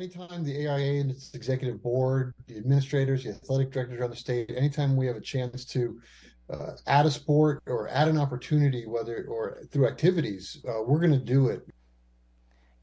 Anytime the AIA and its executive board, the administrators, the athletic directors around the state, anytime we have a chance to add a sport or add an opportunity, whether or through activities, we're going to do it.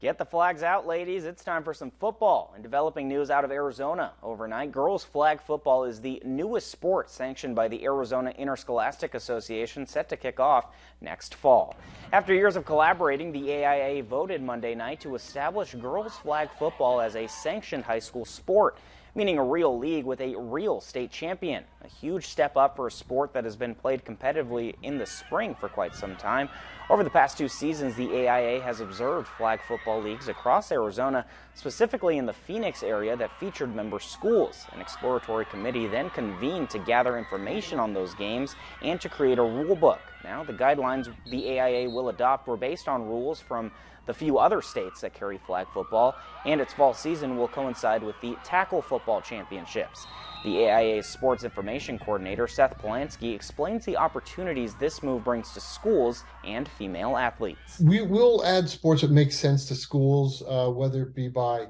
Get the flags out, ladies. It's time for some football. And developing news out of Arizona overnight, girls flag football is the newest sport sanctioned by the Arizona Interscholastic Association, set to kick off next fall. After years of collaborating, the AIA voted Monday night to establish girls flag football as a sanctioned high school sport, meaning a real league with a real state champion. A huge step up for a sport that has been played competitively in the spring for quite some time. Over the past 2 seasons, the AIA has observed flag football leagues across Arizona, specifically in the Phoenix area that featured member schools. An exploratory committee then convened to gather information on those games and to create a rule book. Now, the guidelines the AIA will adopt were based on rules from the few other states that carry flag football, and its fall season will coincide with the tackle football championships. The AIA's sports information coordinator, Seth Polanski, explains the opportunities this move brings to schools and female athletes. We will add sports that make sense to schools, whether it be by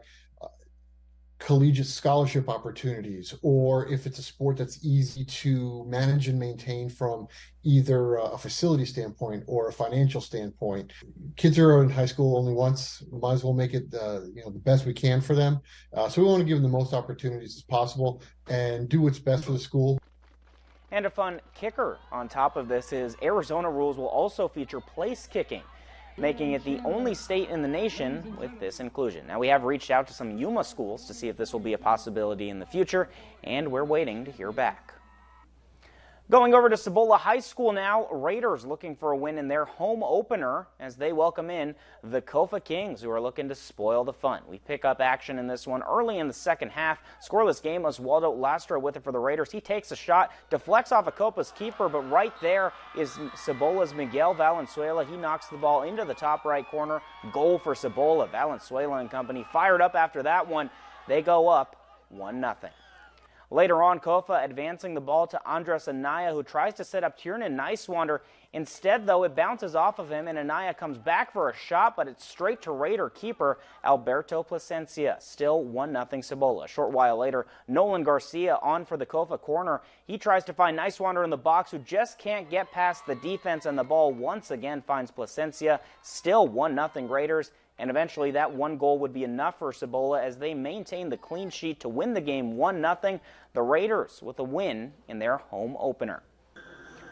collegiate scholarship opportunities, or if it's a sport that's easy to manage and maintain from either a facility standpoint or a financial standpoint. Kids are in high school only once. We might as well make it the best we can for them. So we want to give them the most opportunities as possible and do what's best for the school. And a fun kicker on top of this is Arizona rules will also feature place kicking, making it the only state in the nation with this inclusion. Now, we have reached out to some Yuma schools to see if this will be a possibility in the future, and we're waiting to hear back. Going over to Cibola High School now, Raiders looking for a win in their home opener as they welcome in the Kofa Kings, who are looking to spoil the fun. We pick up action in this one early in the second half. Scoreless game, Oswaldo Lastra with it for the Raiders. He takes a shot, deflects off of Kofa's keeper, but right there is Cibola's Miguel Valenzuela. He knocks the ball into the top right corner. Goal for Cibola. Valenzuela and company fired up after that one. They go up 1-0. Later on, Kofa advancing the ball to Andres Anaya, who tries to set up Tiernan Nicewander. Instead, though, it bounces off of him, and Anaya comes back for a shot, but it's straight to Raider keeper Alberto Plasencia. Still 1-0 Cibola. A short while later, Nolan Garcia on for the Kofa corner. He tries to find Nicewander in the box, who just can't get past the defense, and the ball once again finds Plasencia. Still 1-0 Raiders. And eventually that one goal would be enough for Cibola as they maintain the clean sheet to win the game 1-0. The Raiders with a win in their home opener.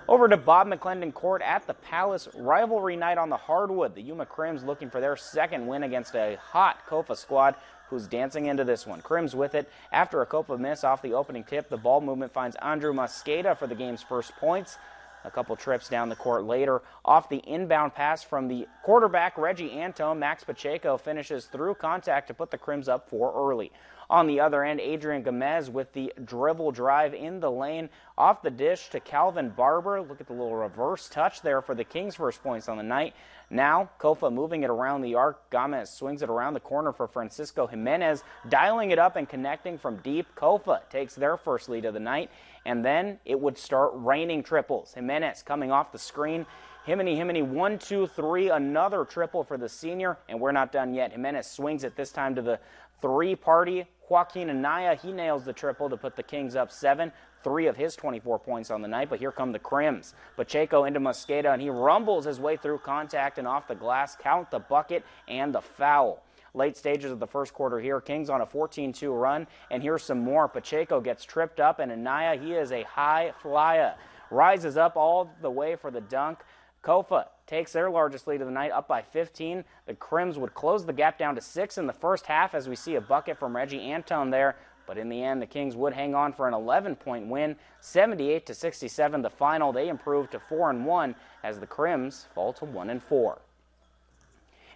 Over to Bob McClendon Court at the Palace. Rivalry night on the hardwood. The Yuma Crims looking for their second win against a hot Kofa squad who's dancing into this one. Crims with it after a Kofa miss off the opening tip. The ball movement finds Andrew Mosqueda for the game's first points. A couple trips down the court later, off the inbound pass from the quarterback, Reggie Antone, Max Pacheco finishes through contact to put the Crims up 4 early. On the other end, Adrian Gomez with the dribble drive in the lane, off the dish to Calvin Barber. Look at the little reverse touch there for the Kings' first points on the night. Now, Kofa moving it around the arc. Gomez swings it around the corner for Francisco Jimenez, dialing it up and connecting from deep. Kofa takes their first lead of the night, and then it would start raining triples. Jimenez coming off the screen. Himany, 1, 2, 3, another triple for the senior, and we're not done yet. Jimenez swings it this time to the three-party Joaquin Anaya. He nails the triple to put the Kings up 7. 3 of his 24 points on the night, but here come the Crims. Pacheco into Mosqueda, and he rumbles his way through contact and off the glass. Count the bucket and the foul. Late stages of the first quarter here. Kings on a 14-2 run, and here's some more. Pacheco gets tripped up, and Anaya, he is a high flyer. Rises up all the way for the dunk. Kofa takes their largest lead of the night, up by 15. The Crims would close the gap down to 6 in the first half as we see a bucket from Reggie Antone there. But in the end, the Kings would hang on for an 11-point win, 78-67 the final. They improved to 4-1 as the Crims fall to 1-4.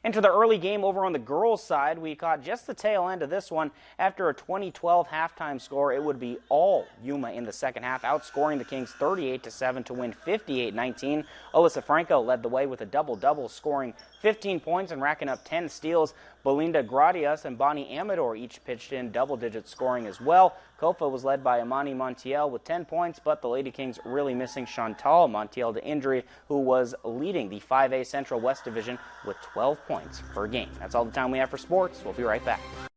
Into the early game over on the girls' side, we caught just the tail end of this one. After a 2012 halftime score, it would be all Yuma in the second half, outscoring the Kings 38-7 to win 58-19. Alyssa Franco led the way with a double-double, scoring 15 points and racking up 10 steals. Belinda Gradius and Bonnie Amador each pitched in double-digit scoring as well. Kofa was led by Amani Montiel with 10 points, but the Lady Kings really missing Chantal Montiel to injury, who was leading the 5A Central West Division with 12 points per game. That's all the time we have for sports. We'll be right back.